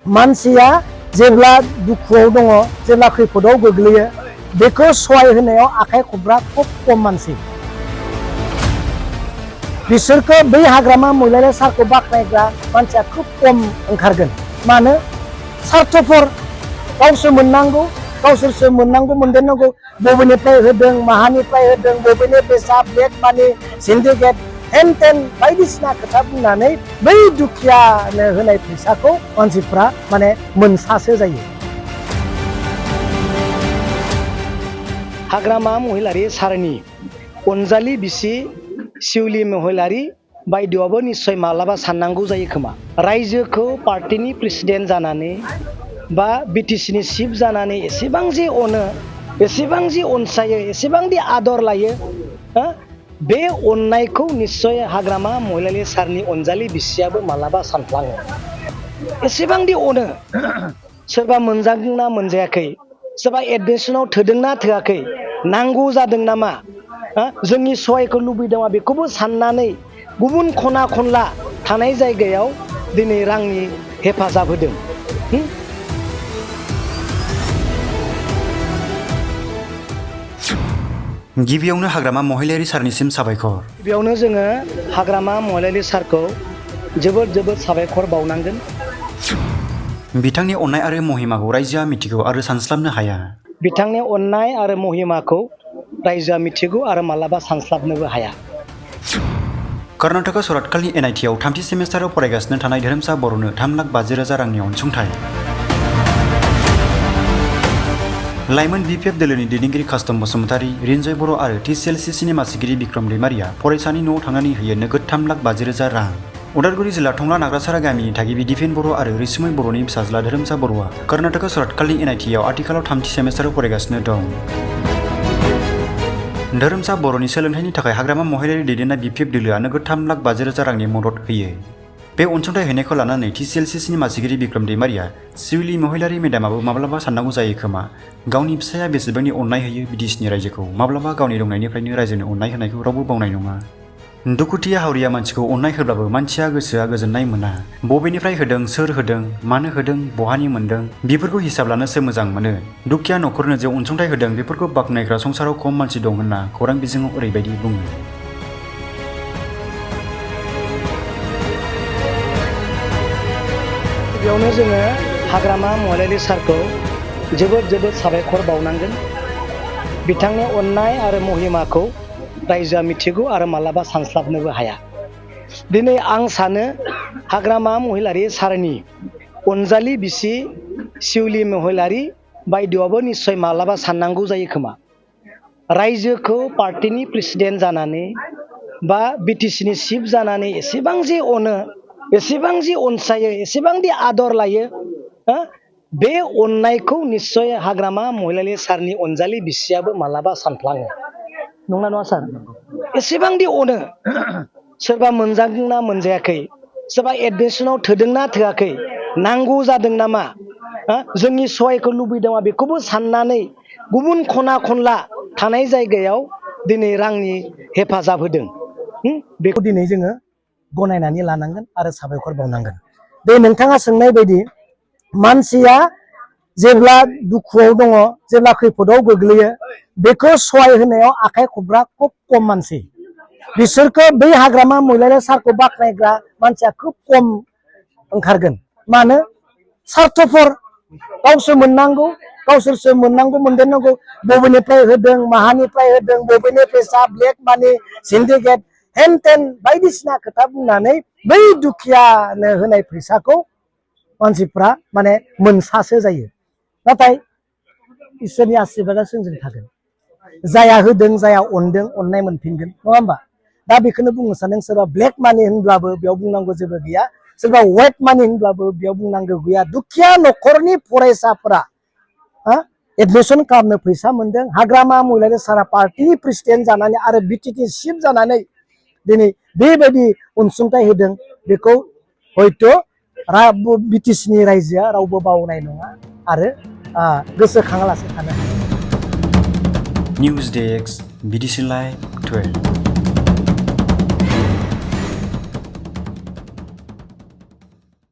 मानसिया जेब्ला दुखुआव दङ जेब्ला खैफोदाव गोग्लैयो बेखौ सहाय होनायाव आखाइ खबग्रा खुब खम मानसि बिसोरखौ बै हाग्रामा महिलारि सारखौ बाख्नायग्रा मानसिया खुब खम ओंखारगोन मानो सार्थफोर गावसोर मोननांगौ गावसोरसो मोननांगौ मोनदेरनांगौ बबेनिफ्राय होदों माहानिफ्राय होदों बबेनि बेसाद ब्लेक मानि सिन्डिकेट हेन टेन बायदिसिना खोथा बुंनानै बै दुखियानो होनाय फैसाखौ मानसिफ्रा माने मोनसासो जायो। हाग्रामा महिलारि सारनि अनजालि बिसि शिउलि महिलारि बायदियाबो निश्चय मालाबा साननांगौ जायो खोमा रायजोखौ पार्टीनि प्रेसिडेन्ट जानानै बा बिटिसिनि चिफ जानानै एसेबां जे अनो एसेबां जे अनसायो एसेबां दि आदर लायो बे अननायखौ निश्चय हाग्रामा महिलारि सारनि अनजालि बिसियाबो मालाबा सानफ्लाङो एसेबां दि अनो सोरबा मोनजादोंना मोनजायाखै सोरबा एडमिसनाव थोदोंना थोआखै नांगौ जादों नामा जोंनि सहायखौ लुबैदोंमा बेखौबो साननानै गुबुन खना खनला थानाय जायगायाव दिनै रांनि हेफाजाब होदों। गिबियावनो हाग्रामा महिलारि सारनिसिम साबायखर। गिबियावनो जोङो हाग्रामा महिलारि सारखौ जोबोद जोबोद साबायखर बावनांगोन। बिथांनि अननाय आरो महिमाखौ रायजोआ मिथिगौ आरो सानस्लाबनो हाया। बिथांनि अननाय आरो महिमाखौ रायजोआ मिथिगौ आरो मालाबा सानस्लाबनोबो हाया। कर्नाटक सरातकालनि एनआइटिआव थामथि सेमिस्टाराव फरायगासिनो थानाय धोरोमसा बर'नो 3,50,000 रांनि अनसुंथाइ। लाइमोन बिपिएफ दोलोनि दैदेनगिरि कास्टम बसुमतारी रिन्जय बर' आरो टिसिएलसिसिनि मासिगिरि बिक्रम दैमारिया फरायसानि न'आव थांनानै होयो नोगोद 3,50,000 रां। उदालगुरि जिल्ला टंला नाग्रासारा गामिनि थागिबि दिफेन बर' आरो रैसुमै बर'नि फिसाज्ला धोरोमसा बर'आ कर्नाटक सरातकालनि एनआइटिआव आथिखालाव थामथि सेमिस्टाराव फरायगासिनो दं। धोरोमसा बर'नि सोलोंथाइनि थाखाय हाग्रामा महिलारि दैदेननाय बिपिएफ दोलोआ नोगोद 3,50,000 रांनि मदद होयो। बे अनसुंथाइ होनायखौ लानानै टिसिएलसिसिनि मासिगिरि बिक्रम दैमारिया शिउलि महिलारि मेडामाबो माब्लाबा साननांगौ जायो खोमा गावनि फिसाया बेसेबांनि अननाय होयो बिटिसिनि रायजोखौ माब्लाबा गावनि दंनायनिफ्रायनो रायजोनो अननाय होनायखौ रावबो बावनाय नङा। दुखुथिया हावरिया मानसिखौ अननाय होब्लाबो मानसिया गोसोआ गोजोननाय मोना। बबेनिफ्राय होदों सोर होदों मानो होदों बहानि मोनदों बेफोरखौ हिसाब लानोसो मोजां मोनो। दुखिया न'खरनो जे अनसुंथाइ होदों बेफोरखौ बाख्नायग्रा संसाराव खम मानसि दं होनना खौरां बिजोङाव ओरैबायदि बुङो। गिबियावनो जोङो हाग्रामा महिलारि सारखौ जोबोद जोबोद साबायखर बावनांगोन। बिथांनि अननाय आरो महिमाखौ रायजोआ मिथिगौ आरो मालाबा सानस्लाबनोबो हाया। दिनै आं सानो हाग्रामा महिलारि सारनि अनजालि बिसि शिउलि महिलारि बायदियाबो निश्चय मालाबा साननांगौ जायो खोमा रायजोखौ पार्टीनि प्रेसिडेन्ट जानानै बा बिटिसिनि चिफ जानानै एसेबां जे अनो एसेबां जे अनसायो एसेबां दि आदर लायो बे अननायखौ निश्चय हाग्रामा महिलारि सारनि अनजालि बिसियाबो मालाबा सानफ्लाङो नंगौना नङा सार? एसेबां दि अनो सोरबा मोनजादोंना मोनजायाखै सोरबा एडमिसनाव थोदोंना थोआखै नांगौ जादों नामा जोंनि सहायखौ लुबैदोंमा बेखौबो साननानै गुबुन खना खनला थानाय जायगायाव दिनै रांनि हेफाजाब होदों। बेखौ दिनै जोङो गनायनानै लानांगोन आरो साबायखर बावनांगोन। बे नोंथाङा सोंनाय बायदि मानसिया जेब्ला दुखुआव दङ जेब्ला खैफोदाव गोग्लैयो बेखौ सहाय होनायाव आखाइ खबग्रा खुब खम मानसि बिसोरखौ बै हाग्रामा महिलारि सारखौ बाख्नायग्रा मानसिया खुब खम ओंखारगोन मानो सार्थफोर गावसोर मोननांगौ गावसोरसो मोननांगौ मोनदेरनांगौ बबेनिफ्राय होदों माहानिफ्राय होदों बबेनि बेसाद ब्लेक मानि सिन्डिकेट हेन टेन बायदिसिना खोथा बुंनानै बै दुखियानो होनाय फैसाखौ मानसिफ्रा माने मोनसासो जायो। नाथाय इसोरनि आशीर्बादा जोंजों थागोन जाया होदों जाया अनदों अननाय मोनफिनगोन नङा होमबा? दा बेखौनो बुंनो सानदों सोरबा ब्लेक मानि होनब्लाबो बेयाव बुंनांगौ जेबो गैया सोरबा व्हाइट मानि होनब्लाबो बेयाव बुंनांगौ गैया। दुखिया न'खरनि फरायसाफोरा एडमिसन खालामनो फैसा मोनदों हाग्रामा महिलारि सारा पार्टीनि प्रेसिडेन्ट जानानै आरो बिटिसि चिफ जानानै दिनै बेबायदि अनसुंथाइ होदों बेखौ हयथ' बिटिसिनि रायजोआ रावबो बावनाय नङा आरो गोसोखाङालासे थानो हाया। News desk BTC live 12।